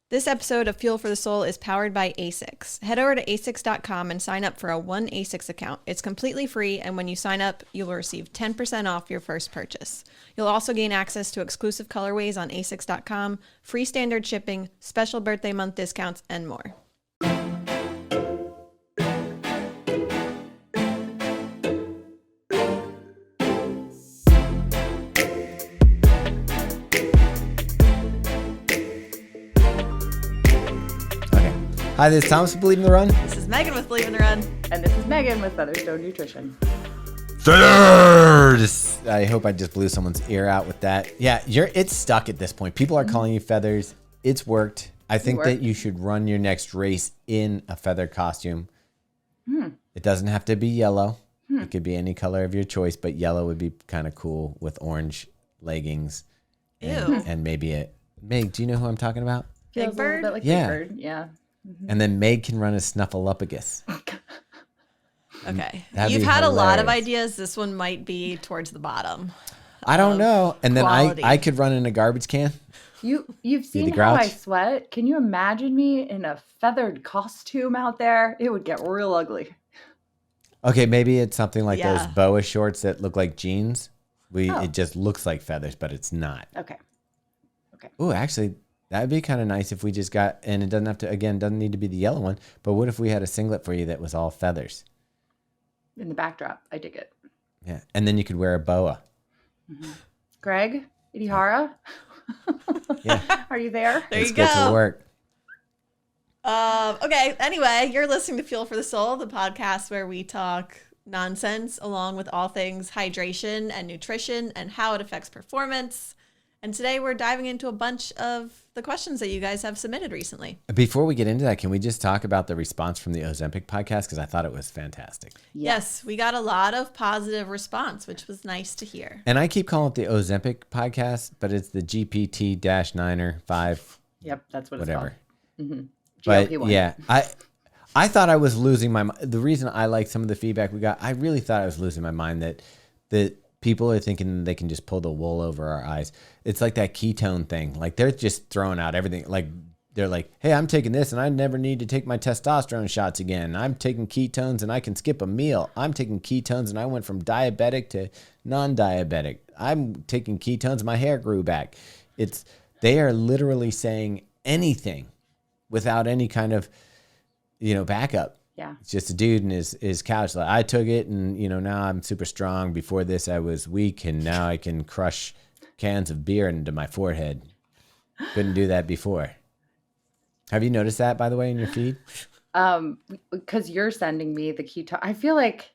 This episode of Fuel for the Soul is powered by ASICS. Head over to asics.com and sign up for a one ASICS account. It's completely free, and when you sign up, you'll receive 10% off your first purchase. You'll also gain access to exclusive colorways on asics.com, free standard shipping, special birthday month discounts, and more. Hi, this is Thomas with Believe in the Run. This is Megan with Believe in the Run. And this is Megan with Featherstone Nutrition. Feathers! I hope I just blew someone's ear out with that. Yeah, it's stuck at this point. People are calling you feathers. It's worked. I think that you should run your next race in a feather costume. It doesn't have to be yellow. It could be any color of your choice, but yellow would be kind of cool with orange leggings. And maybe a... Meg, do you know who I'm talking about? Big Bird? Like Big Bird, yeah. And then Meg can run a snuffleupagus. Okay. That'd You've be had a lot of hilarious. ideas. This one might be towards the bottom. I don't know. And then quality. I could run in a garbage can. You've seen the how I Grouch? sweat. Can you imagine me in a feathered costume out there? It would get real ugly. Okay, maybe it's something like those Yeah. boa shorts that look like jeans. It just looks like feathers, but it's not. Okay. Oh, actually, that'd be kind of nice if we just got, and it doesn't have to, again, doesn't need to be the yellow one, but what if we had a singlet for you that was all feathers? In the backdrop, I dig it. Yeah, and then you could wear a boa. Greg, Itihara, Yeah, are you there? There let's you get go. to work. Okay, anyway, you're listening to Fuel for the Soul, the podcast where we talk nonsense along with all things hydration and nutrition and how it affects performance. And today we're diving into a bunch of the questions that you guys have submitted recently. Before we get into that, can we just talk about the response from the Ozempic podcast? Because I thought it was fantastic. Yes, we got a lot of positive response, which was nice to hear. And I keep calling it the Ozempic podcast, but it's the GPT-9er 5, Yep, that's what whatever. it's called. But GLP-1. yeah, I thought I was losing my mind. The reason I like some of the feedback we got, I really thought I was losing my mind that people are thinking they can just pull the wool over our eyes. It's like that ketone thing. Like they're just throwing out everything. Like they're like, hey, I'm taking this and I never need to take my testosterone shots again. I'm taking ketones and I can skip a meal. I'm taking ketones and I went from diabetic to non-diabetic. I'm taking ketones. My hair grew back. They are literally saying anything without any kind of, backup. Yeah. It's just a dude in his couch. Like, I took it and, now I'm super strong. Before this, I was weak and now I can crush cans of beer into my forehead. Couldn't do that before. Have you noticed that, by the way, in your feed? Because you're sending me the keto. I feel like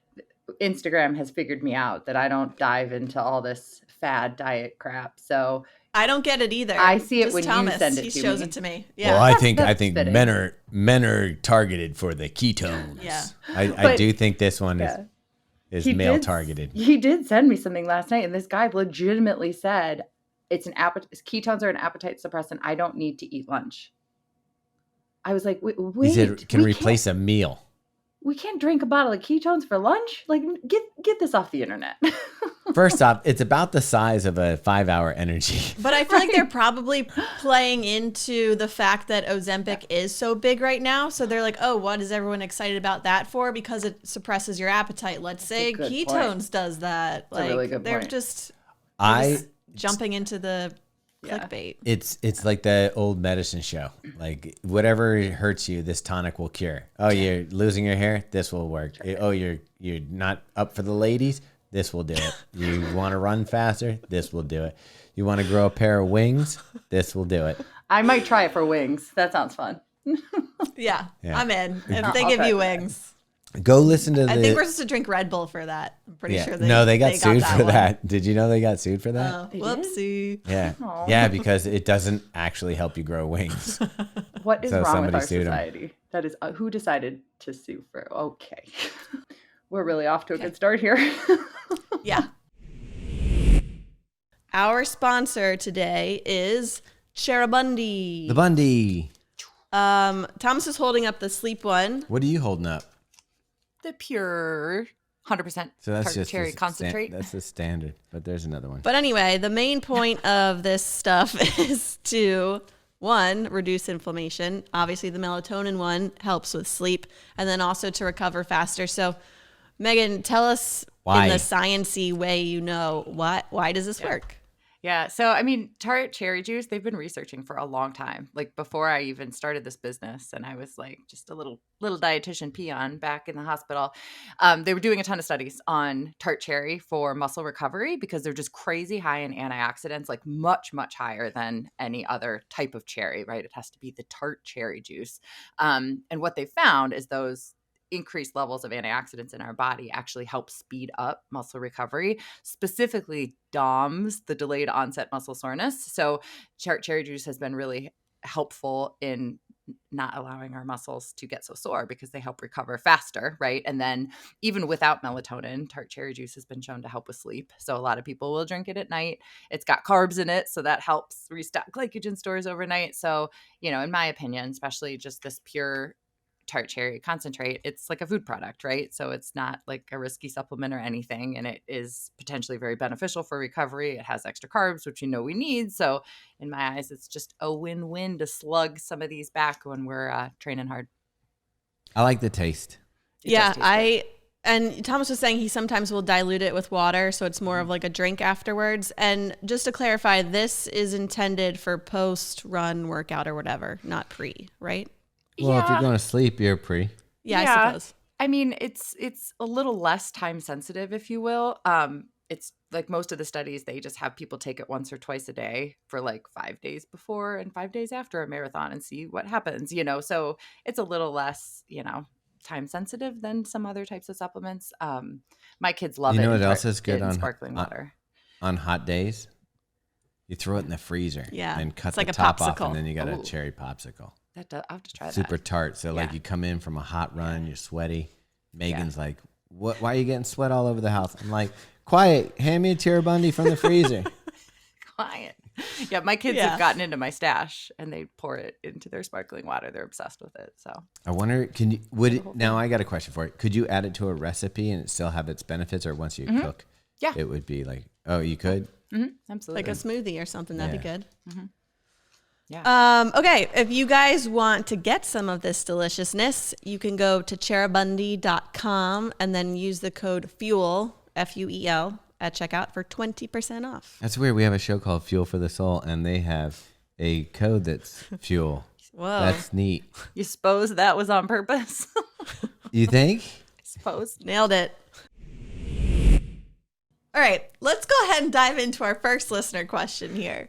Instagram has figured me out that I don't dive into all this fad diet crap. So I don't get it either. I see it Just when Thomas, you send it he to shows me. it to me. Yeah. Well, I think fitting. men are targeted for the ketones. Yeah. I But- do think this one Yeah. is He male did- targeted. He did send me something last night, and this guy legitimately said, ketones are an appetite suppressant. I don't need to eat lunch. I was like, wait, He said it can we replace a meal. We can't drink a bottle of ketones for lunch? Like, get this off the internet. First off, it's about the size of a 5-hour energy. But I feel like they're probably playing into the fact that Ozempic is so big right now. So they're like, oh, what is everyone excited about that for? Because it suppresses your appetite. Let's say good ketones point. does that. That's a really good they're point. just I jumping into the Yeah. clickbait. It's like the old medicine show. Like whatever hurts you, this tonic will cure. Oh, you're losing your hair, this will work. Oh, you're not up for the ladies, this will do it. You want to run faster, this will do it. You want to grow a pair of wings, this will do it. I might try it for wings. That sounds fun. Yeah, Yeah. I'm in. If I'll they give try you that. wings. Go listen to I think we're supposed to drink Red Bull for that. I'm pretty sure they got sued for one. that. Did you know they got sued for that? Oh, They did? whoopsie. Yeah. Aw. Yeah, because it doesn't actually help you grow wings. What is So wrong with somebody our sued him. society? That is, who decided to sue for? Okay. We're really off to a good start here. Yeah. Our sponsor today is Cheribundi. The Bundy. Thomas is holding up the sleep one. What are you holding up? The pure 100% So that's tart just cherry the concentrate. that's the standard, but there's another one. But anyway, the main point of this stuff is to one, reduce inflammation. Obviously, the melatonin one helps with sleep, and then also to recover faster. So, Megan, tell us Why? in the science-y way, why does this work? Yeah. So, I mean, Tart cherry juice, they've been researching for a long time. Like before I even started this business, and I was like just a little dietitian peon back in the hospital. They were doing a ton of studies on Tart cherry for muscle recovery because they're just crazy high in antioxidants, like much, much higher than any other type of cherry, right? It has to be the Tart cherry juice. And what they found is those increased levels of antioxidants in our body actually help speed up muscle recovery, specifically DOMS, the delayed onset muscle soreness. So cherry juice has been really helpful in not allowing our muscles to get so sore because they help recover faster, right? And then even without melatonin, Tart cherry juice has been shown to help with sleep. So a lot of people will drink it at night. It's got carbs in it, so that helps restock glycogen stores overnight. So, in my opinion, especially just this pure Tart cherry concentrate, it's like a food product, right? So it's not like a risky supplement or anything, and it is potentially very beneficial for recovery. It has extra carbs, which we need. So in my eyes, it's just a win-win to slug some of these back when we're training hard. I like the taste. And Thomas was saying he sometimes will dilute it with water, so it's more of like a drink afterwards. And just to clarify, this is intended for post-run workout or whatever, not pre, right? Well, if you're going to sleep, you're pre. Yeah, I suppose. I mean, it's a little less time sensitive, if you will. It's like most of the studies, they just have people take it once or twice a day for like 5 days before and 5 days after a marathon and see what happens, So it's a little less, time sensitive than some other types of supplements. My kids love it. You know what else is good on on sparkling water? On hot days? You throw it in the freezer and cut the like top a off, popsicle. and then you got a cherry popsicle. I'll have to try that. Super tart. So like you come in from a hot run, you're sweaty. Megan's like, "What? Why are you getting sweat all over the house?" I'm like, "Quiet. Hand me a Cheribundi from the freezer." Quiet. Yeah, my kids have gotten into my stash and they pour it into their sparkling water. They're obsessed with it. So I wonder, now I got a question for you. Could you add it to a recipe and it still have its benefits, or once you cook, it would be like, oh, you could? Mm-hmm. Absolutely. Like a smoothie or something, that'd be good. Mm-hmm. Yeah. Okay, if you guys want to get some of this deliciousness, you can go to cheribundi.com and then use the code FUEL, F-U-E-L, at checkout for 20% off. That's weird. We have a show called Fuel for the Soul, and they have a code that's FUEL. Whoa. That's neat. You suppose that was on purpose? You think? I suppose. Nailed it. All right, let's go ahead and dive into our first listener question here.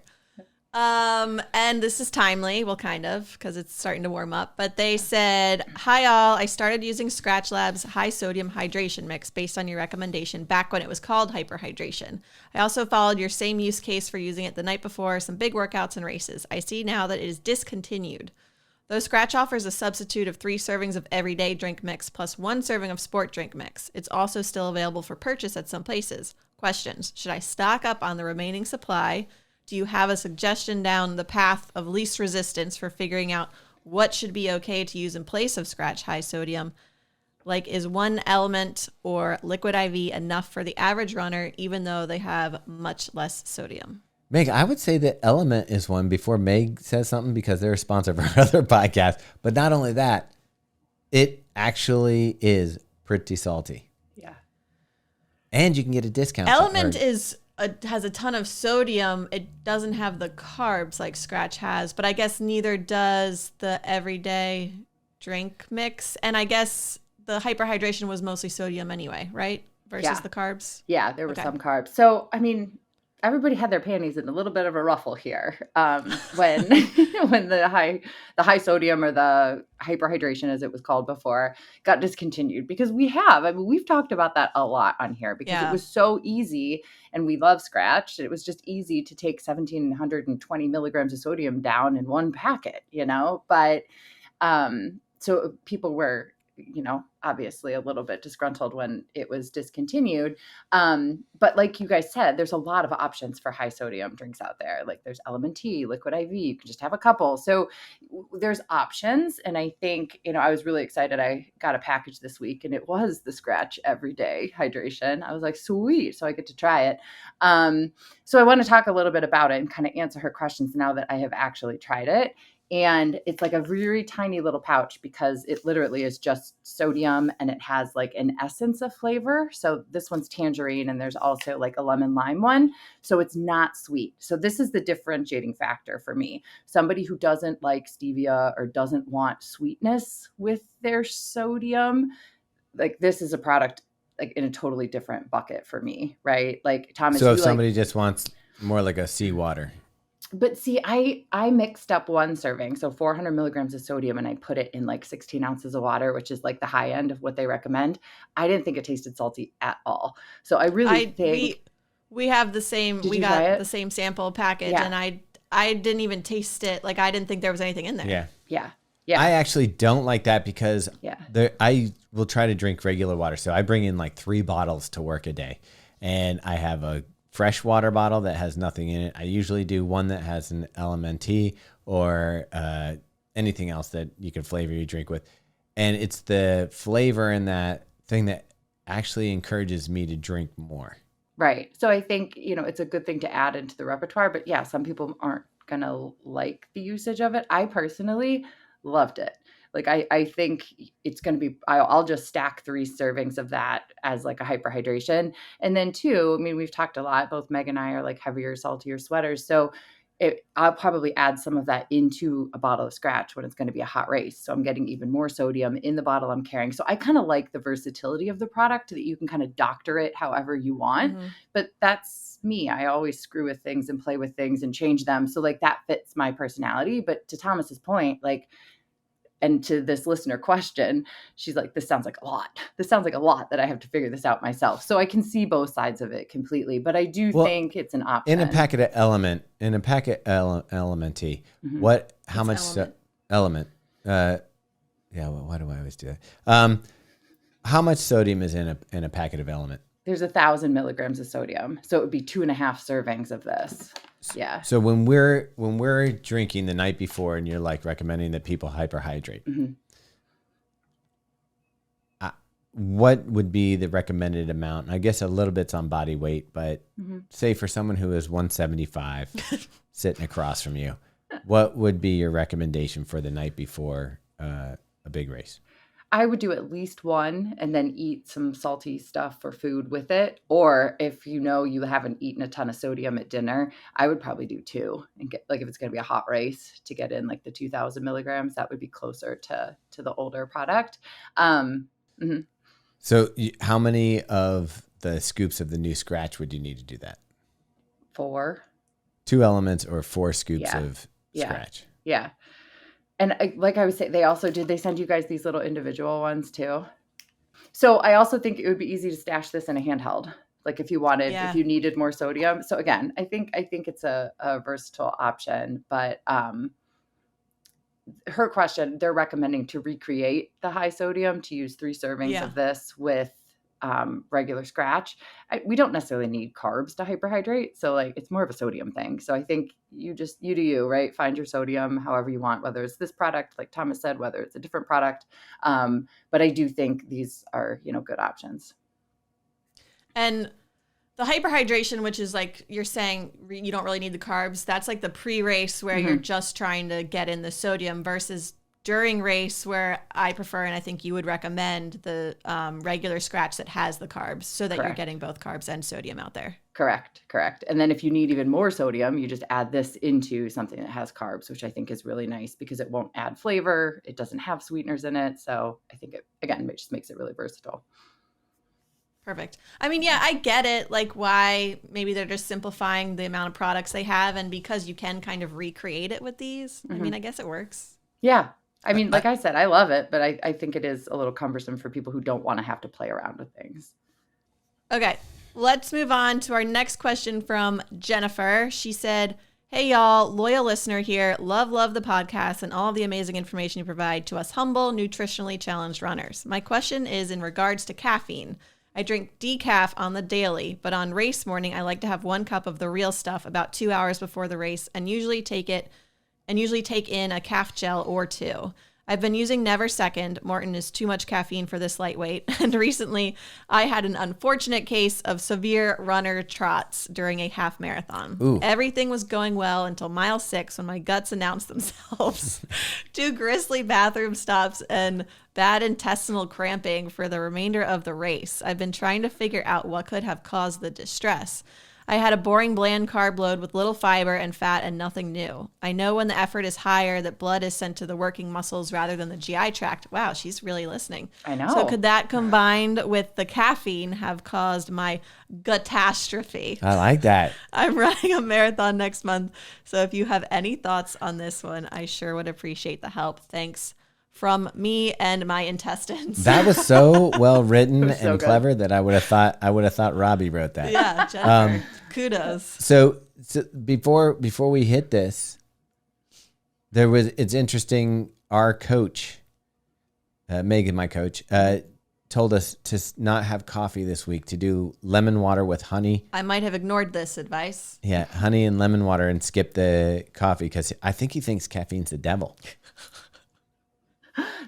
And this is timely, well, kind of, because it's starting to warm up. But they said, "Hi all, I started using Skratch Labs high sodium hydration mix based on your recommendation back when it was called hyperhydration. I also followed your same use case for using it the night before some big workouts and races. I see now that it is discontinued. Though Skratch offers a substitute of 3 servings of everyday drink mix plus 1 serving of sport drink mix. It's also still available for purchase at some places. Questions: should I stock up on the remaining supply? Do you have a suggestion down the path of least resistance for figuring out what should be okay to use in place of Skratch high sodium? Like, is 1 element or liquid IV enough for the average runner, even though they have much less sodium?" Meg, I would say that Element is one before Meg says something, because they're a sponsor for our other podcast. But not only that, it actually is pretty salty. Yeah. And you can get a discount. Element has a ton of sodium. It doesn't have the carbs like Skratch has, but I guess neither does the everyday drink mix. And I guess the hyperhydration was mostly sodium anyway, right? Versus the carbs. Yeah, there were some carbs. So, I mean, everybody had their panties in a little bit of a ruffle here when when the high sodium, or the hyperhydration as it was called before, got discontinued, because we've talked about that a lot on here, because it was so easy, and we love Skratch. It was just easy to take 1,720 milligrams of sodium down in one packet, but so people were obviously a little bit disgruntled when it was discontinued. But like you guys said, there's a lot of options for high sodium drinks out there. Like there's LMNT, Liquid IV, you can just have a couple. So there's options. And I think, I was really excited. I got a package this week and it was the Skratch Everyday Hydration. I was like, sweet. So I get to try it. So I want to talk a little bit about it and kind of answer her questions now that I have actually tried it. And it's like a very tiny little pouch because it literally is just sodium and it has like an essence of flavor. So this one's tangerine and there's also like a lemon lime one. So it's not sweet. So this is the differentiating factor for me. Somebody who doesn't like stevia or doesn't want sweetness with their sodium, like this is a product like in a totally different bucket for me, right? Like Thomas. So if somebody just wants more like a seawater. But see, I mixed up one serving, so 400 milligrams of sodium, and I put it in like 16 ounces of water, which is like the high end of what they recommend. I didn't think it tasted salty at all. So I really think we have the same. We got the same sample package, and I didn't even taste it. Like I didn't think there was anything in there. Yeah. I actually don't like that because I will try to drink regular water. So I bring in like 3 bottles to work a day, and I have a fresh water bottle that has nothing in it. I usually do one that has an LMNT or anything else that you can flavor your drink with. And it's the flavor in that thing that actually encourages me to drink more. Right. So I think, it's a good thing to add into the repertoire. But yeah, some people aren't going to like the usage of it. I personally loved it. Like, I think it's going to be, I'll just stack 3 servings of that as like a hyperhydration. And then 2, we've talked a lot, both Meg and I are like heavier, saltier sweaters. So I'll probably add some of that into a bottle of Skratch when it's going to be a hot race. So I'm getting even more sodium in the bottle I'm carrying. So I kind of like the versatility of the product that you can kind of doctor it however you want. Mm-hmm. But that's me. I always screw with things and play with things and change them. So like that fits my personality. But to Thomas's point, like, and to this listener question, she's like, this sounds like a lot. This sounds like a lot that I have to figure this out myself. So I can see both sides of it completely, but I do think it's an option. In a packet of LMNT, how much element? Why do I always do that? How much sodium is in a packet of element? There's 1,000 milligrams of sodium. So it would be 2.5 servings of this. Yeah. So when we're drinking the night before and you're like recommending that people hyperhydrate, mm-hmm. What would be the recommended amount? I guess a little bit's on body weight, but mm-hmm. say for someone who is 175 sitting across from you, what would be your recommendation for the night before a big race? I would do at least 1 and then eat some salty stuff or food with it. Or if you haven't eaten a ton of sodium at dinner, I would probably do 2 and get, like, if it's going to be a hot race, to get in like the 2,000 milligrams, that would be closer to the older product. Mm-hmm. So how many of the scoops of the new Skratch would you need to do that? 4. 2 elements or 4 scoops of Skratch? Yeah. And like I was saying, did they send you guys these little individual ones too? So I also think it would be easy to stash this in a handheld. Like if you needed more sodium. So again, I think it's a versatile option, but her question, they're recommending to recreate the high sodium, to use 3 servings of this with regular Skratch. We don't necessarily need carbs to hyperhydrate. So like, it's more of a sodium thing. So I think you do you, right? Find your sodium however you want, whether it's this product, like Thomas said, whether it's a different product. But I do think these are, good options. And the hyperhydration, which is like you're saying, you don't really need the carbs. That's like the pre-race where mm-hmm. you're just trying to get in the sodium, versus during race, where I prefer, and I think you would recommend, the regular Skratch that has the carbs, so that you're getting both carbs and sodium out there. Correct. And then if you need even more sodium, you just add this into something that has carbs, which I think is really nice because it won't add flavor. It doesn't have sweeteners in it. So I think it just makes it really versatile. Perfect. I get it, like why maybe they're just simplifying the amount of products they have, and because you can kind of recreate it with these. Mm-hmm. I guess it works. Yeah. Like I said, I love it, but I think it is a little cumbersome for people who don't want to have to play around with things. Okay, let's move on to our next question from Jennifer. She said, Hey y'all, loyal listener here. Love the podcast and all of the amazing information you provide to us humble, nutritionally challenged runners. My question is in regards to caffeine. I drink decaf on the daily, but on race morning, I like to have 1 cup of the real stuff about 2 hours before the race and usually take in a calf gel or 2. I've been using Never Second. Morton is too much caffeine for this lightweight. And recently, I had an unfortunate case of severe runner trots during a half marathon. Ooh. Everything was going well until mile 6 when my guts announced themselves. 2 grisly bathroom stops and bad intestinal cramping for the remainder of the race. I've been trying to figure out what could have caused the distress. I had a boring, bland carb load with little fiber and fat and nothing new. I know when the effort is higher that blood is sent to the working muscles rather than the GI tract. Wow, she's really listening. I know. So could that combined with the caffeine have caused my catastrophe? I like that. I'm running a marathon next month, so if you have any thoughts on this one, I sure would appreciate the help. Thanks from me and my intestines. That was so well written so and good. clever that I would have thought Robbie wrote that. Yeah, Jennifer. Kudos. So before we hit this, it's interesting. Our coach, Megan, my coach, told us to not have coffee this week, to do lemon water with honey. I might have ignored this advice. Yeah, honey and lemon water, and skip the coffee because I think he thinks caffeine's the devil.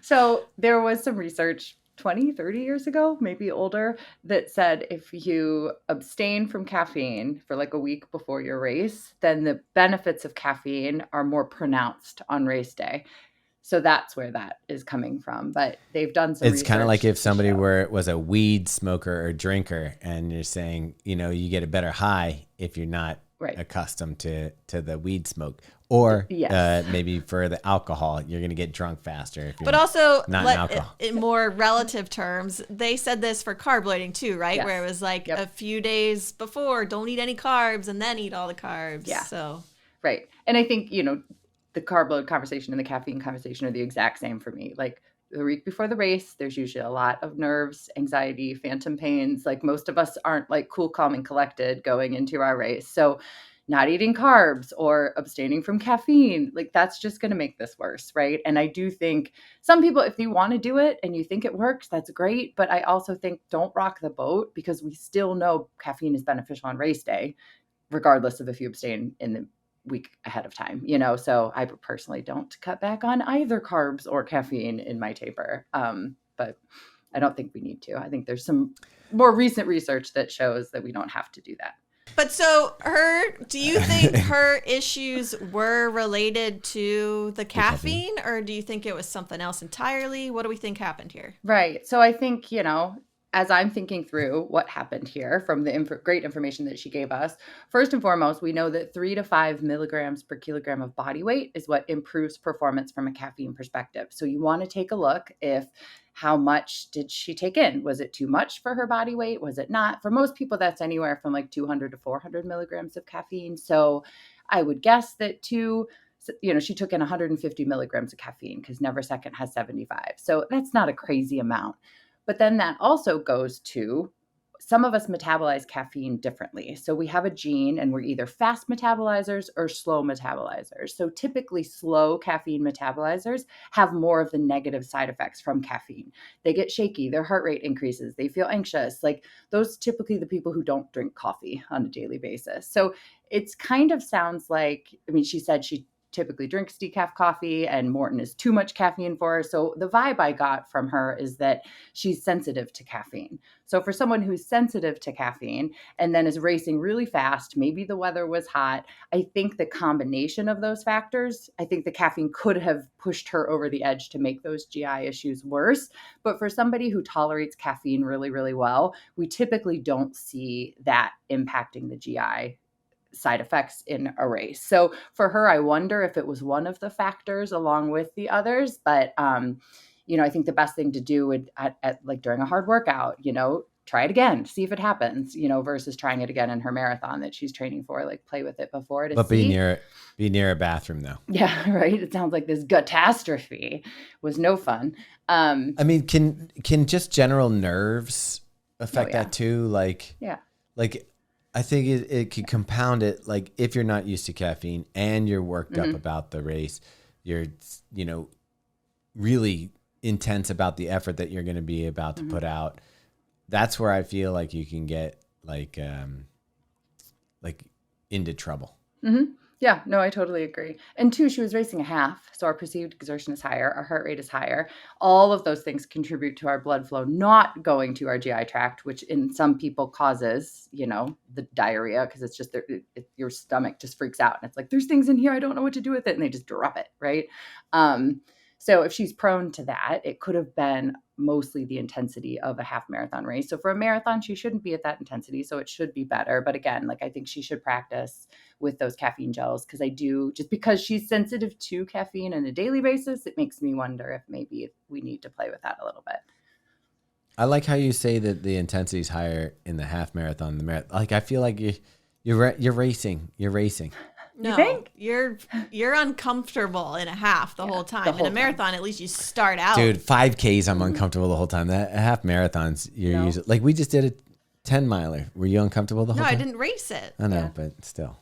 So there was some research 20, 30 years ago, maybe older, that said if you abstain from caffeine for like a week before your race, then the benefits of caffeine are more pronounced on race day. So that's where that is coming from. But they've done some It's kind of research like if to somebody show. was a weed smoker or drinker, and you're saying, you get a better high if you're not Right. accustomed to the weed smoke. Or Yes. maybe for the alcohol, you're going to get drunk faster. If you're But also, not in alcohol. in more relative terms, they said this for carb loading too, right? Yes. Where it was like Yep. a few days before, don't eat any carbs and then eat all the carbs. Yeah. So Right. And I think, the carb load conversation and the caffeine conversation are the exact same for me. Like the week before the race, there's usually a lot of nerves, anxiety, phantom pains. Like most of us aren't like cool, calm, and collected going into our race. So not eating carbs or abstaining from caffeine, like that's just going to make this worse. Right. And I do think some people, if you want to do it and you think it works, that's great. But I also think don't rock the boat, because we still know caffeine is beneficial on race day, regardless of if you abstain in the week ahead of time, so I personally don't cut back on either carbs or caffeine in my taper. But I don't think we need to. I think there's some more recent research that shows that we don't have to do that. But so do you think her issues were related to the caffeine, or do you think it was something else entirely? What do we think happened here? Right. So I think, as I'm thinking through what happened here from the great information that she gave us, first and foremost, we know that 3 to 5 milligrams per kilogram of body weight is what improves performance from a caffeine perspective. So you want to take a look how much did she take in? Was it too much for her body weight? Was it not? For most people, that's anywhere from like 200 to 400 milligrams of caffeine. So I would guess that she took in 150 milligrams of caffeine because Never Second has 75. So that's not a crazy amount. But then that also goes to some of us metabolize caffeine differently. So we have a gene and we're either fast metabolizers or slow metabolizers. So typically slow caffeine metabolizers have more of the negative side effects from caffeine. They get shaky, their heart rate increases, they feel anxious. Like those typically the people who don't drink coffee on a daily basis. So it's kind of sounds like, she said she typically drinks decaf coffee and Morton is too much caffeine for her. So the vibe I got from her is that she's sensitive to caffeine. So for someone who's sensitive to caffeine and then is racing really fast, maybe the weather was hot, I think the combination of those factors, I think the caffeine could have pushed her over the edge to make those GI issues worse. But for somebody who tolerates caffeine really, really well, we typically don't see that impacting the GI side effects in a race. So for her, I wonder if it was one of the factors along with the others. But, I think the best thing to do would at like during a hard workout, try it again, see if it happens, versus trying it again in her marathon that she's training for, like play with it before to But see. be near a bathroom though. Yeah, right. It sounds like this catastrophe was no fun. Can just general nerves affect yeah. that too? Like, Yeah. like I think it could compound it. Like if you're not used to caffeine and you're worked up about the race, you're, really intense about the effort that you're going to be about to put out. That's where I feel like you can get like into trouble. Yeah, no, I totally agree. And two, she was racing a half, so our perceived exertion is higher, our heart rate is higher. All of those things contribute to our blood flow not going to our GI tract, which in some people causes, the diarrhea, because it's just your stomach just freaks out. And it's like, there's things in here, I don't know what to do with it. And they just drop it, right? So if she's prone to that, it could have been mostly the intensity of a half marathon race. So for a marathon, she shouldn't be at that intensity. So it should be better. But again, I think she should practice with those caffeine gels, because just because she's sensitive to caffeine on a daily basis, it makes me wonder if maybe we need to play with that a little bit. I like how you say that the intensity is higher in the half marathon, the marathon. Like I feel like you're racing. You're racing. No, You think? you're uncomfortable in a half the whole time. In a marathon, at least you start out. Dude, 5Ks, I'm uncomfortable the whole time. That half marathons, you're usually like we just did a 10 miler. Were you uncomfortable the whole No, time? I didn't race it. I know, but still.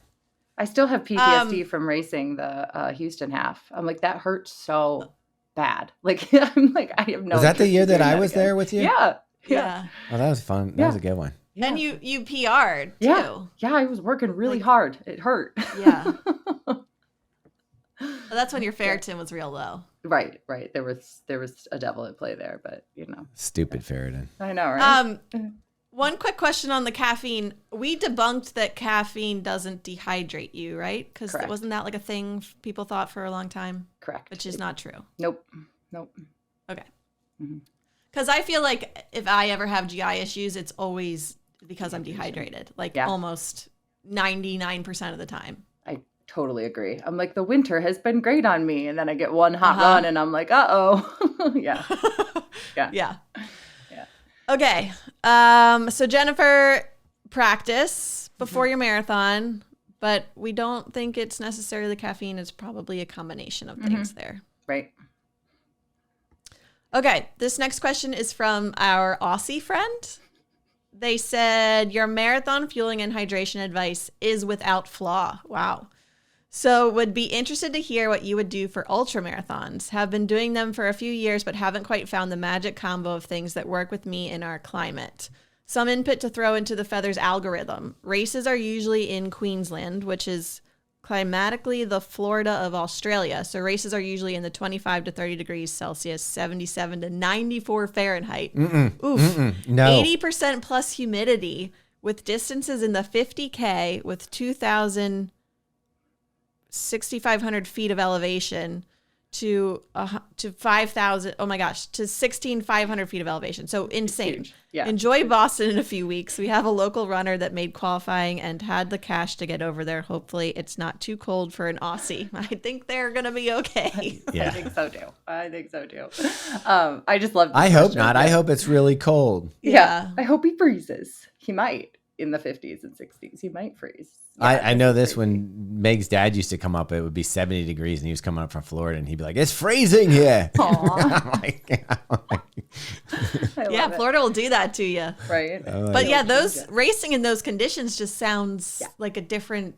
I still have PTSD from racing the Houston half. I'm like, that hurts so bad. I'm like, I have no. Was that the interest year in that doing I was again. there with you? Yeah. Oh, that was fun. That was a good one. Yeah. And you PR'd too. Yeah, I was working really hard. It hurt. Yeah. Well, that's when your ferritin was real low. Right. There was a devil at play there, but Stupid ferritin. I know, right? One quick question on the caffeine. We debunked that caffeine doesn't dehydrate you, right? Because Correct. wasn't that like a thing people thought for a long time? Correct. Which is not true. Nope. Okay. Because I feel like if I ever have GI issues, it's always because I'm dehydrated. Almost 99% of the time. I totally agree. I'm like, the winter has been great on me. And then I get one hot run and I'm like, uh-oh. Yeah. Yeah. Okay. So Jennifer, practice before your marathon, but we don't think it's necessarily caffeine. It's probably a combination of things there. Right. Okay. This next question is from our Aussie friend. They said, your marathon fueling and hydration advice is without flaw. Wow. So would be interested to hear what you would do for ultra marathons. Have been doing them for a few years, but haven't quite found the magic combo of things that work with me in our climate. Some input to throw into the Feathers algorithm. Races are usually in Queensland, which is climatically the Florida of Australia. So races are usually in the 25 to 30 degrees Celsius, 77 to 94 Fahrenheit. No. 80% plus humidity with distances in the 50K with 6,500 feet of elevation to 5,000. Oh my gosh, to 16,500 feet of elevation. So insane. Yeah. Enjoy Boston in a few weeks. We have a local runner that made qualifying and had the cash to get over there. Hopefully it's not too cold for an Aussie. I think they're going to be okay. Yeah. I think so too. I just love this I hope question. not. I hope it's really cold. Yeah. I hope he freezes. He might in the 50s and 60s. He might freeze. Yeah, I know this when Meg's dad used to come up, it would be 70 degrees and he was coming up from Florida and he'd be like, it's freezing here. Yeah, Florida will do that to you. Right. But yeah, those racing in those conditions just sounds like a different,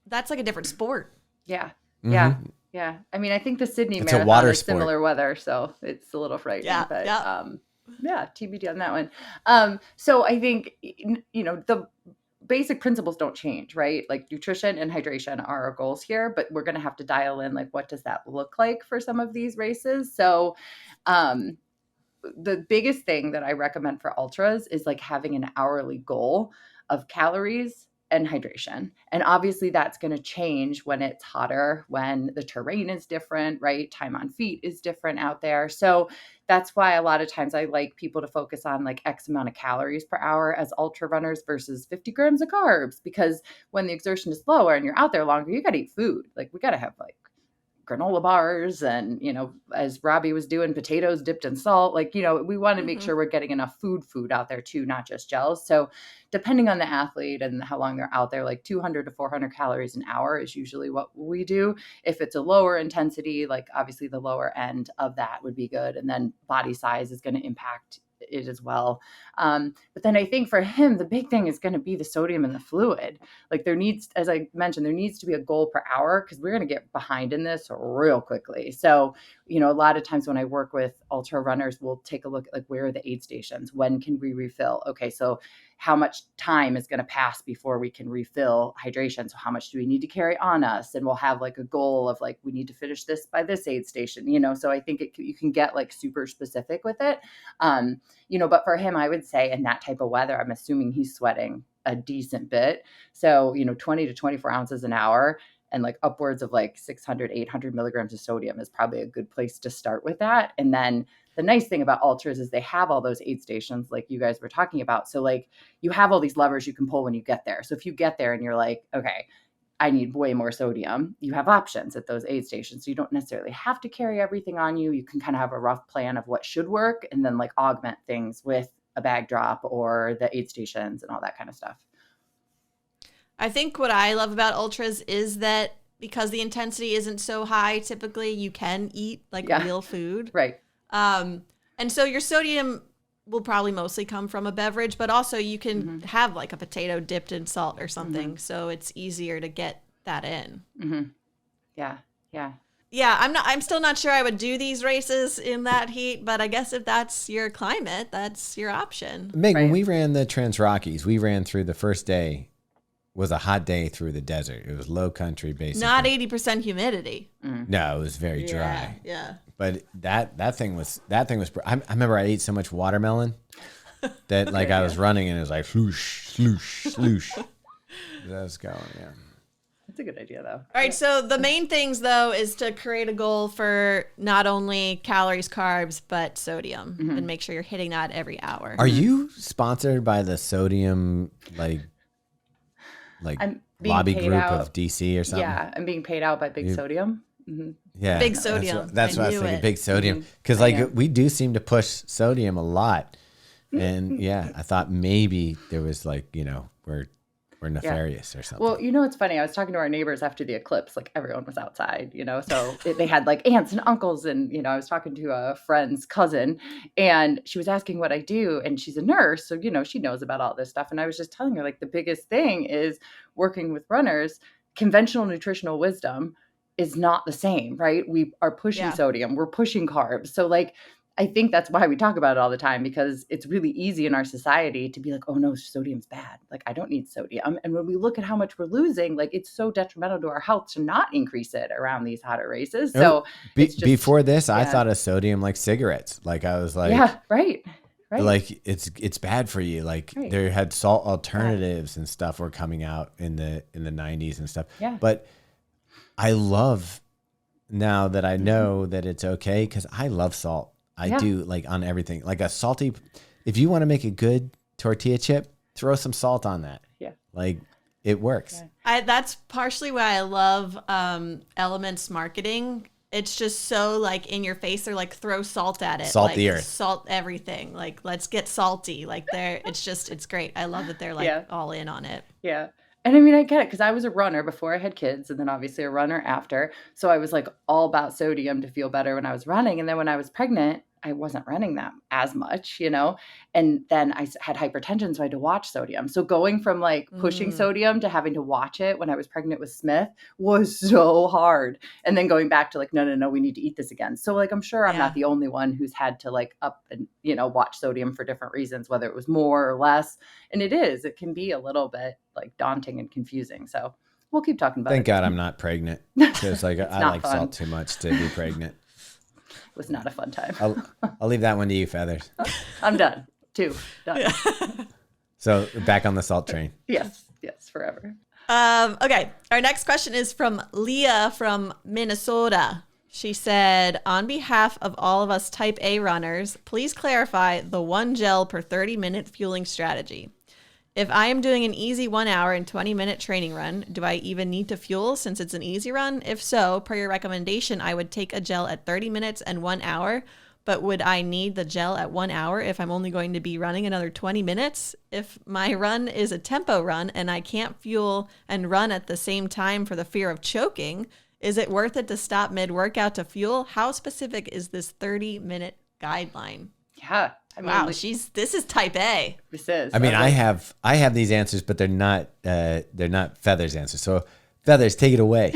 that's like a different sport. Yeah. Mm-hmm. Yeah. I mean, I think the Sydney It's a Marathon water is sport. similar weather, so it's a little frightening. Yeah, But yeah. TBD on that one. So I think, the basic principles don't change, right? Like nutrition and hydration are our goals here, but we're going to have to dial in, what does that look like for some of these races? So, the biggest thing that I recommend for ultras is having an hourly goal of calories and hydration. And obviously that's going to change when it's hotter, when the terrain is different, right? Time on feet is different out there. So that's why a lot of times I like people to focus on X amount of calories per hour as ultra runners versus 50 grams of carbs, because when the exertion is lower and you're out there longer, you got to eat food. We got to have granola bars and, as Robbie was doing, potatoes dipped in salt. We want to make sure we're getting enough food out there too, not just gels. So depending on the athlete and how long they're out there, 200 to 400 calories an hour is usually what we do. If it's a lower intensity, obviously the lower end of that would be good. And then body size is going to impact it as well. But then I think for him, the big thing is going to be the sodium in the fluid. Like there needs, as I mentioned, there needs to be a goal per hour because we're going to get behind in this real quickly. So, you know, a lot of times when I work with ultra runners, we'll take a look at like, where are the aid stations? When can we refill? Okay, so how much time is going to pass before we can refill hydration? So how much do we need to carry on us? And we'll have like a goal of like, we need to finish this by this aid station, you know? So I think you can get like super specific with it. You know, but for him, I would say in that type of weather, I'm assuming he's sweating a decent bit. So, you know, 20 to 24 ounces an hour and like upwards of like 600, 800 milligrams of sodium is probably a good place to start with that. And then the nice thing about ultras is they have all those aid stations like you guys were talking about. So like you have all these levers you can pull when you get there. So if you get there and you're like, okay, I need way more sodium, you have options at those aid stations. So you don't necessarily have to carry everything on you. You can kind of have a rough plan of what should work and then like augment things with a bag drop or the aid stations and all that kind of stuff. I think what I love about ultras is that because the intensity isn't so high, typically you can eat like real food. Right. And so your sodium will probably mostly come from a beverage, but also you can have like a potato dipped in salt or something. So it's easier to get that in. Yeah. Yeah. Yeah. I'm still not sure I would do these races in that heat, but I guess if that's your climate, that's your option. Meg, when we ran the Trans Rockies, we ran through the first day was a hot day through the desert. It was low country, basically. Not 80% humidity. No, it was very dry. Yeah. But that thing was. I remember I ate so much watermelon that like I was running and it was like sloosh, sloosh, sloosh. That was going. Yeah. That's a good idea, though. All right. So the main things, though, is to create a goal for not only calories, carbs, but sodium, and make sure you're hitting that every hour. Are you sponsored by the sodium like lobby group of DC or something? Yeah, I'm being paid out by Big Sodium. Yeah, Big sodium. That's what I was thinking. Big sodium, because like we do seem to push sodium a lot, and I thought maybe there was like we're nefarious or something. Well, it's funny. I was talking to our neighbors after the eclipse. Like everyone was outside, so they had like aunts and uncles, and I was talking to a friend's cousin, and she was asking what I do, and she's a nurse, so she knows about all this stuff. And I was just telling her like the biggest thing is working with runners. Conventional nutritional wisdom is not the same, right? We are pushing sodium, we're pushing carbs. So like, I think that's why we talk about it all the time, because it's really easy in our society to be like, oh no, sodium's bad. Like I don't need sodium. And when we look at how much we're losing, like it's so detrimental to our health to not increase it around these hotter races. So before this, I thought of sodium like cigarettes. Like I was like, right. Like it's bad for you. Like there had salt alternatives and stuff were coming out in the 90s and stuff. Yeah. But I love now that I know that it's okay, because I love salt. I do, like on everything. Like a salty, if you want to make a good tortilla chip, throw some salt on that. Yeah. Like it works. Yeah. That's partially why I love Elements marketing. It's just so like in your face. They're like, throw salt at it. Salt like, the earth. Salt everything. Like, let's get salty. Like it's great. I love that they're like all in on it. Yeah. And I mean, I get it, because I was a runner before I had kids, and then obviously a runner after. So I was like all about sodium to feel better when I was running. And then when I was pregnant, I wasn't running that as much, and then I had hypertension, so I had to watch sodium. So going from like pushing sodium to having to watch it when I was pregnant with Smith was so hard. And then going back to like, no, we need to eat this again. So like, I'm sure I'm not the only one who's had to like up and, watch sodium for different reasons, whether it was more or less. And it can be a little bit like daunting and confusing. So we'll keep talking about it. Thank God I'm not pregnant, because like I like salt too much to be pregnant. It was not a fun time. I'll leave that one to you, Feathers. I'm done. Done. Yeah. So back on the salt train. Yes, forever. Okay. Our next question is from Leah from Minnesota. She said, on behalf of all of us type A runners, please clarify the 1 gel per 30-minute fueling strategy. If I am doing an easy 1 hour and 20-minute training run, do I even need to fuel since it's an easy run? If so, per your recommendation, I would take a gel at 30 minutes and 1 hour, but would I need the gel at 1 hour if I'm only going to be running another 20 minutes? If my run is a tempo run and I can't fuel and run at the same time for the fear of choking, is it worth it to stop mid-workout to fuel? How specific is this 30-minute guideline? Yeah. I mean, Wow, this is type A. this is. I mean, was I have these answers, but they're not Feather's answers. So Feathers, take it away.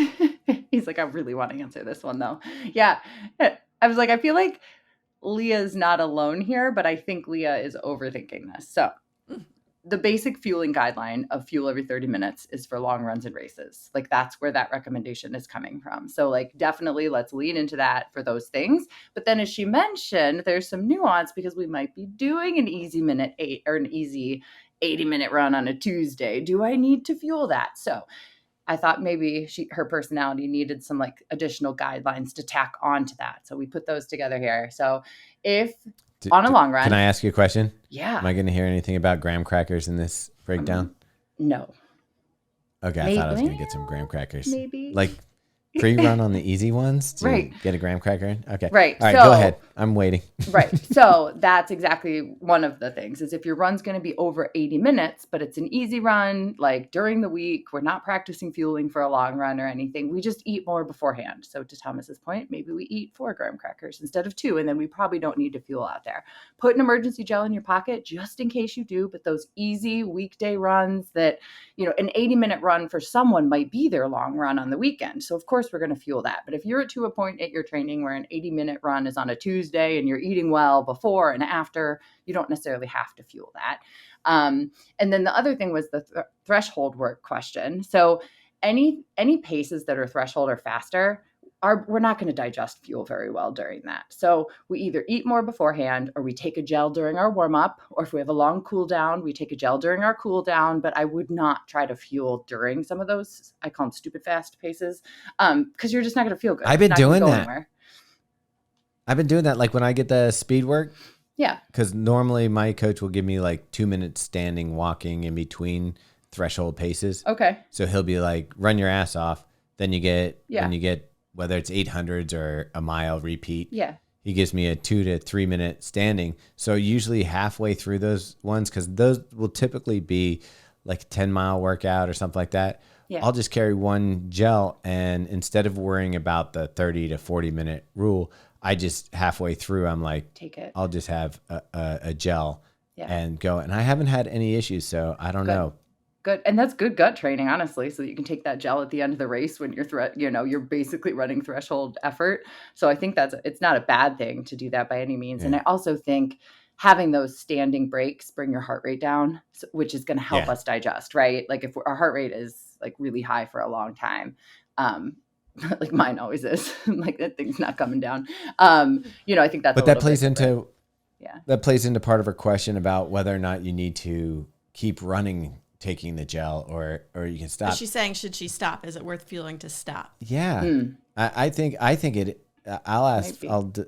He's like, I really want to answer this one though. Yeah. I was like, I feel like Leah's not alone here, but I think Leah is overthinking this. So the basic fueling guideline of fuel every 30 minutes is for long runs and races. Like that's where that recommendation is coming from. So like definitely let's lean into that for those things. But then as she mentioned, there's some nuance because we might be doing an easy 80-minute run on a Tuesday. Do I need to fuel that? So I thought maybe her personality needed some like additional guidelines to tack onto that. So we put those together here. So if on a long run. Can I ask you a question? Yeah. Am I going to hear anything about graham crackers in this breakdown? No. Okay, I thought I was going to get some graham crackers. Maybe. Like pre-run on the easy ones to Right. get a graham cracker in? Okay. Right. All right, So- go ahead. I'm waiting. Right. So that's exactly one of the things is if your run's going to be over 80 minutes, but it's an easy run, like during the week, we're not practicing fueling for a long run or anything. We just eat more beforehand. So to Thomas's point, maybe we eat 4 graham crackers instead of 2, and then we probably don't need to fuel out there. Put an emergency gel in your pocket just in case you do, but those easy weekday runs that, an 80-minute run for someone might be their long run on the weekend. So of course we're going to fuel that. But if you're to a point at your training where an 80-minute run is on a Tuesday and you're eating well before and after, you don't necessarily have to fuel that. And then the other thing was the threshold work question. So any paces that are threshold or faster, we're not going to digest fuel very well during that. So we either eat more beforehand or we take a gel during our warm up, or if we have a long cool down, we take a gel during our cool down, but I would not try to fuel during some of those, I call them stupid fast paces, because you're just not going to feel good. I've been It's not gonna doing go that. anywhere. I've been doing that like when I get the speed work. Yeah. Because normally my coach will give me like 2 minutes standing, walking in between threshold paces. Okay. So he'll be like, run your ass off. Then you get, Yeah. when you get, whether it's 800s or a mile repeat. Yeah. He gives me a 2 to 3 minute standing. So usually halfway through those ones, because those will typically be like a 10-mile workout or something like that. Yeah. I'll just carry one gel, and instead of worrying about the 30 to 40 minute rule, I just halfway through, I'm like, Take it. I'll just have a gel Yeah. and go. And I haven't had any issues, so I don't Good. know. Good. And that's good gut training, honestly, so that you can take that gel at the end of the race when you're basically running threshold effort. So I think it's not a bad thing to do that by any means. And I also think having those standing breaks bring your heart rate down, which is going to help us digest, right? Like if our heart rate is like really high for a long time, like mine always is, like that thing's not coming down. I think that's, But that plays into, yeah, that plays into part of her question about whether or not you need to keep running, taking the gel, or you can stop. She's saying, should she stop? Is it worth fueling to stop? Yeah. I think it,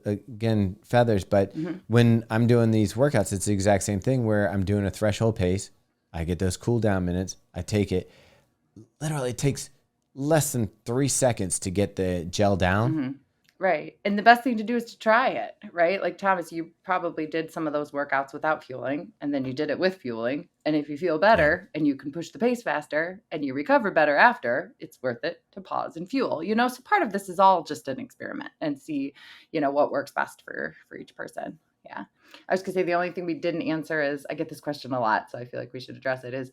again, Feathers, but when I'm doing these workouts, it's the exact same thing where I'm doing a threshold pace. I get those cool down minutes. I take it. Literally, it takes less than 3 seconds to get the gel down. Right. And the best thing to do is to try it, right? Like Thomas, you probably did some of those workouts without fueling, and then you did it with fueling. And if you feel better and you can push the pace faster and you recover better after, it's worth it to pause and fuel. So part of this is all just an experiment and see, what works best for each person. Yeah. I was going to say the only thing we didn't answer is, I get this question a lot, so I feel like we should address it, is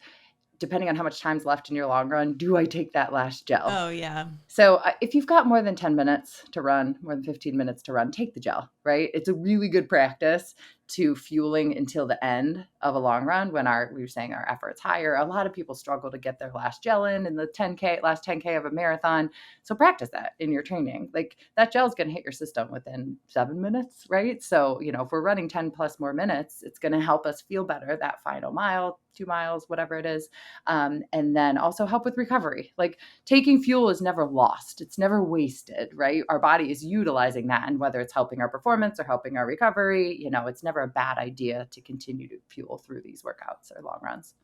depending on how much time's left in your long run, do I take that last gel? Oh, yeah. So if you've got more than 10 minutes to run, more than 15 minutes to run, take the gel, right? It's a really good practice to fueling until the end of a long run when we were saying our effort's higher. A lot of people struggle to get their last gel in the last 10K of a marathon. So practice that in your training. Like that gel is going to hit your system within 7 minutes, right? So, if we're running 10 plus more minutes, it's going to help us feel better that final mile, 2 miles, whatever it is. And then also help with recovery. Like taking fuel is never lost. It's never wasted, right? Our body is utilizing that. And whether it's helping our performance or helping our recovery, it's never a bad idea to continue to fuel through these workouts or long runs.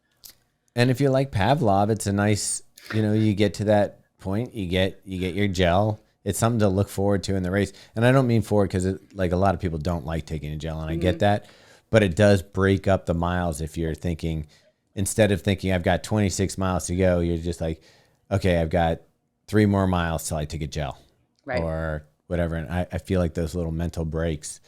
And if you like Pavlov, it's a nice, you get to that point, you get your gel. It's something to look forward to in the race. And I don't mean forward because like a lot of people don't like taking a gel, and I get that, but it does break up the miles. If you're thinking, instead of thinking I've got 26 miles to go, you're just like, okay, I've got 3 more miles till I take a gel, right, or whatever. And I feel like those little mental breaks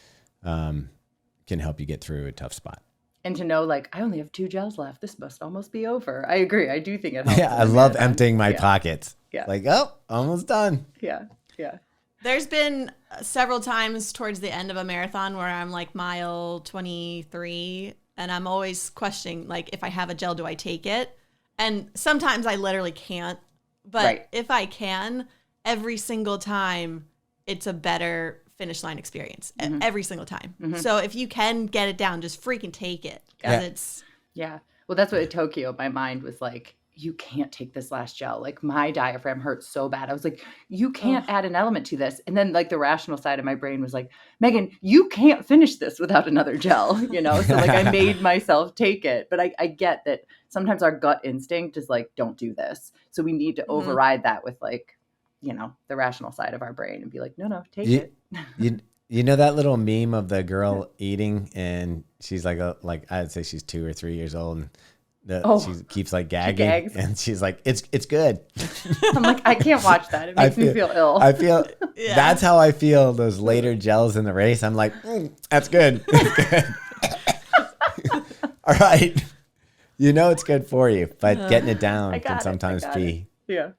can help you get through a tough spot. And to know, like, I only have 2 gels left. This must almost be over. I agree. I do think it helps. Yeah, I love emptying my pockets. Yeah. Like, oh, almost done. Yeah. Yeah. There's been several times towards the end of a marathon where I'm like mile 23 and I'm always questioning, like, if I have a gel, do I take it? And sometimes I literally can't. But if I can, every single time it's a better finish line experience. Every single time. So if you can get it down, just freaking take it. Because Yeah. Well, that's what at Tokyo, my mind was like, you can't take this last gel. Like, my diaphragm hurt so bad. I was like, you can't add an element to this. And then, like, the rational side of my brain was like, Megan, you can't finish this without another gel, you know? So, like, I made myself take it. But I get that sometimes our gut instinct is like, don't do this. So we need to override that with, like, you know, the rational side of our brain and be like, no, take it. You know that little meme of the girl eating and she's like I'd say she's 2 or 3 years old and she keeps like gagging and she's like, it's good. I'm like, I can't watch that. It makes me feel ill. I feel that's how I feel those later gels in the race. I'm like, that's good. That's good. All right. You know it's good for you, but getting it down can sometimes be. Yeah.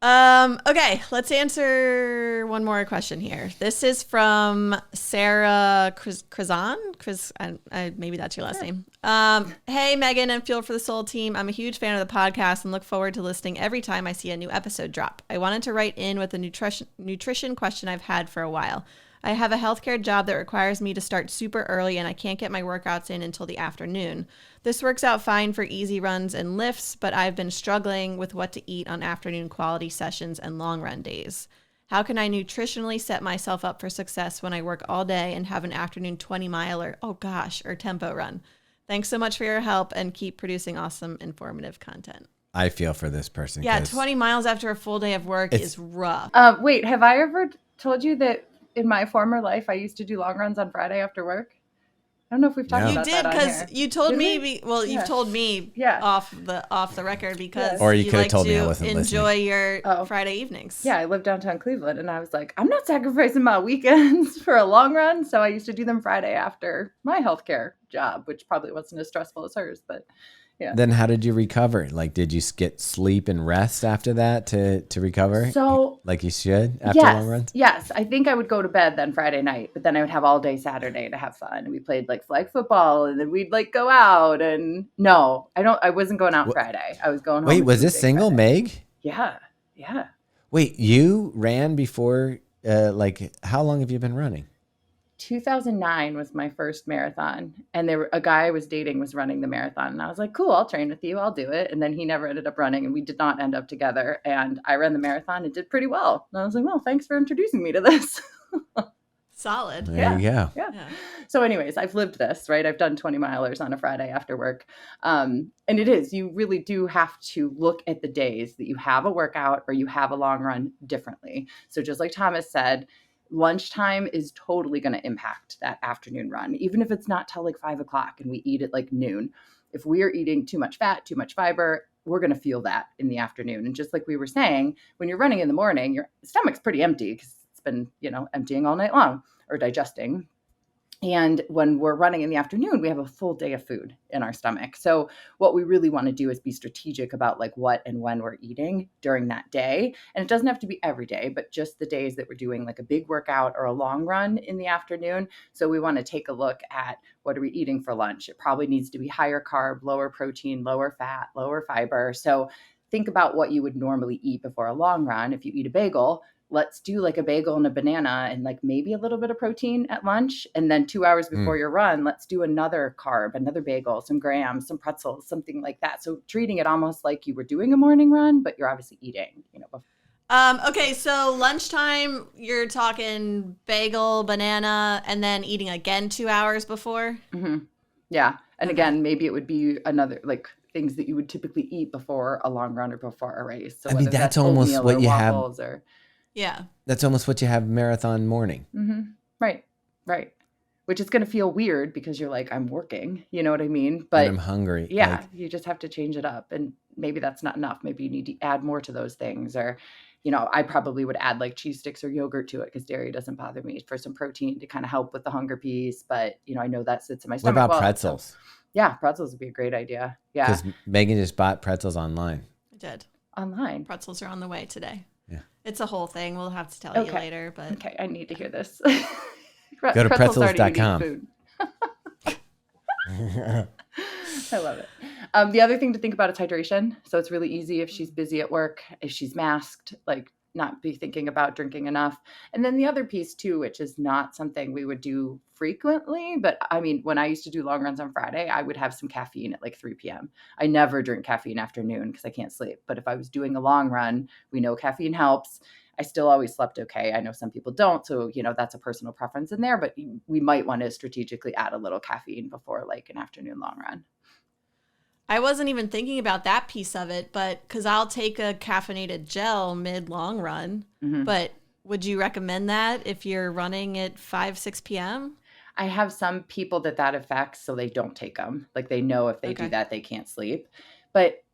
Okay, let's answer one more question here. This is from Sarah Krizan. Maybe that's your last name. Hey, Megan and Fuel for the Soul team. I'm a huge fan of the podcast and look forward to listening every time I see a new episode drop. I wanted to write in with a nutrition question I've had for a while. I have a healthcare job that requires me to start super early and I can't get my workouts in until the afternoon. This works out fine for easy runs and lifts, but I've been struggling with what to eat on afternoon quality sessions and long run days. How can I nutritionally set myself up for success when I work all day and have an afternoon 20-mile or tempo run? Thanks so much for your help and keep producing awesome, informative content. I feel for this person. Yeah, 20 miles after a full day of work is rough. Wait, have I ever told you that in my former life, I used to do long runs on Friday after work? I don't know if we've talked about that. You did, because you told me. You've told me off the record because or you could have like told me I wasn't enjoy listening. your Friday evenings. Yeah, I live downtown Cleveland, and I was like, I'm not sacrificing my weekends for a long run, so I used to do them Friday after my healthcare job, which probably wasn't as stressful as hers, but. Yeah. Then how did you recover? Like, did you get sleep and rest after that to recover? So, like you should after long runs? Yes. I think I would go to bed then Friday night, but then I would have all day Saturday to have fun. And we played like flag football and then we'd like go out and I wasn't going out Friday. I was going home. Wait, was this single Friday. Meg? Yeah. Yeah. Wait, you ran before, how long have you been running? 2009 was my first marathon, and a guy I was dating was running the marathon, and I was like, cool, I'll train with you, I'll do it. And then he never ended up running, and we did not end up together, and I ran the marathon and did pretty well. And I was like, well, thanks for introducing me to this. Solid. There you go. Yeah. So anyways, I've lived this, right? I've done 20 milers on a Friday after work. And it is, you really do have to look at the days that you have a workout or you have a long run differently. So just like Thomas said, lunchtime is totally going to impact that afternoon run, even if it's not till like 5 o'clock and we eat at like noon. If we are eating too much fat, too much fiber, we're going to feel that in the afternoon. And just like we were saying, when you're running in the morning, your stomach's pretty empty because it's been, emptying all night long or digesting. And when we're running in the afternoon, we have a full day of food in our stomach. So what we really want to do is be strategic about like what and when we're eating during that day. And it doesn't have to be every day, but just the days that we're doing like a big workout or a long run in the afternoon. So we want to take a look at what are we eating for lunch. It probably needs to be higher carb, lower protein, lower fat, lower fiber. So think about what you would normally eat before a long run. If you eat a bagel, let's do like a bagel and a banana and like maybe a little bit of protein at lunch. And then 2 hours before your run, let's do another carb, another bagel, some grams, some pretzels, something like that. So treating it almost like you were doing a morning run, but you're obviously eating, before. Okay, so lunchtime, you're talking bagel, banana, and then eating again 2 hours before? Mm-hmm. Yeah. And again, maybe it would be another like things that you would typically eat before a long run or before a race. So that's almost what you have. Yeah. That's almost what you have marathon morning. Mm-hmm. Right. Which is going to feel weird because you're like, I'm working, you know what I mean? But and I'm hungry. Yeah. You just have to change it up. And maybe that's not enough. Maybe you need to add more to those things or I probably would add like cheese sticks or yogurt to it because dairy doesn't bother me, for some protein to kind of help with the hunger piece. But, I know that sits in my What stomach. about pretzels? Yeah, pretzels would be a great idea. Yeah. Because Megan just bought pretzels online. I did. Online. Pretzels are on the way today. Yeah. It's a whole thing. We'll have to tell you later. But Okay, I need to hear this. Go to pretzels.com. Food. I love it. The other thing to think about is hydration. So it's really easy if she's busy at work, if she's masked, like not be thinking about drinking enough. And then the other piece too, which is not something we would do frequently, but I mean, when I used to do long runs on Friday, I would have some caffeine at like 3 p.m. I never drink caffeine after noon because I can't sleep. But if I was doing a long run, we know caffeine helps. I still always slept okay. I know some people don't. So, that's a personal preference in there, but we might want to strategically add a little caffeine before like an afternoon long run. I wasn't even thinking about that piece of it, but because I'll take a caffeinated gel mid long run. Mm-hmm. But would you recommend that if you're running at 5-6 p.m.? I have some people that affects, so they don't take them. Like they know if they do that, they can't sleep. But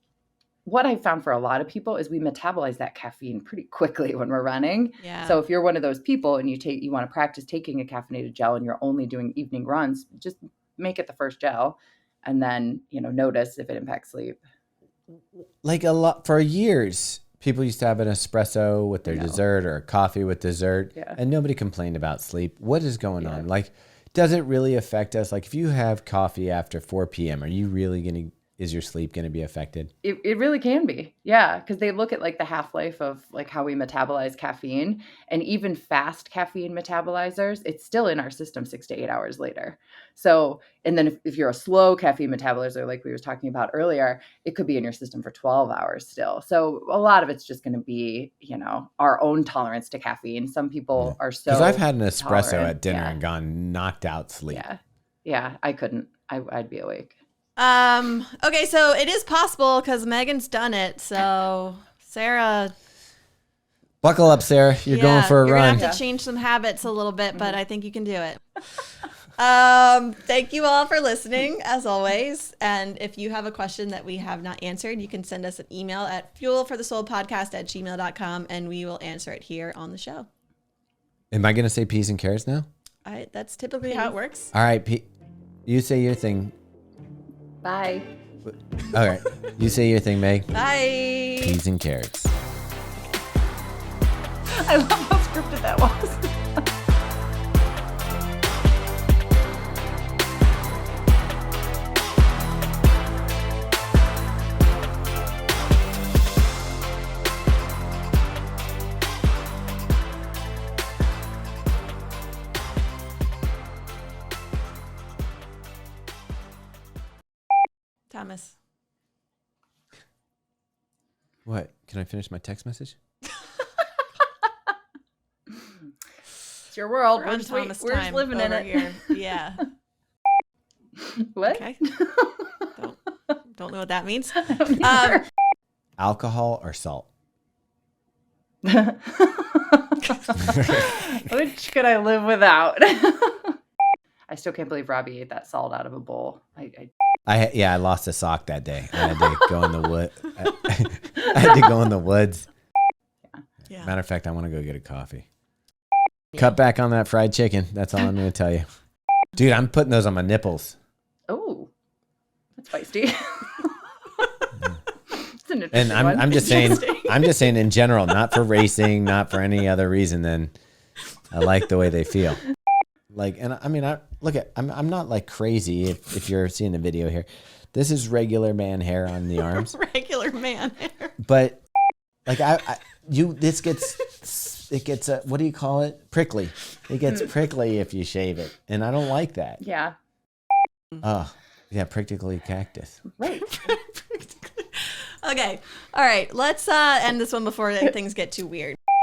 what I found for a lot of people is we metabolize that caffeine pretty quickly when we're running. Yeah. So if you're one of those people and you want to practice taking a caffeinated gel and you're only doing evening runs, just make it the first gel. And then, notice if it impacts sleep. Like a lot for years, people used to have an espresso with their dessert or a coffee with dessert, and nobody complained about sleep. What is going on? Like, does it really affect us? Like, if you have coffee after 4 p.m., is your sleep going to be affected? It really can be. Yeah. Because they look at like the half-life of like how we metabolize caffeine, and even fast caffeine metabolizers, it's still in our system 6 to 8 hours later. So, and then if you're a slow caffeine metabolizer, like we were talking about earlier, it could be in your system for 12 hours still. So a lot of it's just going to be, our own tolerance to caffeine. Some people are so, because I've had an espresso tolerant. at dinner and gone knocked out sleep. Yeah. Yeah. I couldn't. I'd be awake. Okay, so it is possible because Megan's done it. So Sarah, buckle up, Sarah. You're going for a you're run. You're gonna have to change some habits a little bit, but I think you can do it. Thank you all for listening, as always. And if you have a question that we have not answered, you can send us an email at fuelforthesoulpodcast@gmail.com, and we will answer it here on the show. Am I going to say peas and carrots now? That's typically how it works. All right, you say your thing. Bye. All right. You say your thing, Meg. Bye. Peas and carrots. I love how scripted that was. Thomas. What? Can I finish my text message? It's your world. We're We're on just Thomas time living in over it. here. Yeah. What? Okay. Don't know what that means. Alcohol or salt? Which could I live without? I still can't believe Robbie ate that salt out of a bowl. I lost a sock that day. I had to go in the wood. I had to go in the woods. Yeah. Matter of fact, I want to go get a coffee. Cut back on that fried chicken. That's all I'm going to tell you. Dude, I'm putting those on my nipples. Oh, that's feisty. And I'm just saying in general, not for racing, not for any other reason than I like the way they feel. Like, and I mean, I'm not like crazy if you're seeing the video here. This is regular man hair on the arms. Regular man hair. But like this gets, it gets, what do you call it? Prickly. It gets prickly if you shave it. And I don't like that. Yeah. Oh, yeah, prickly cactus. Right. Okay. All right. Let's end this one before things get too weird.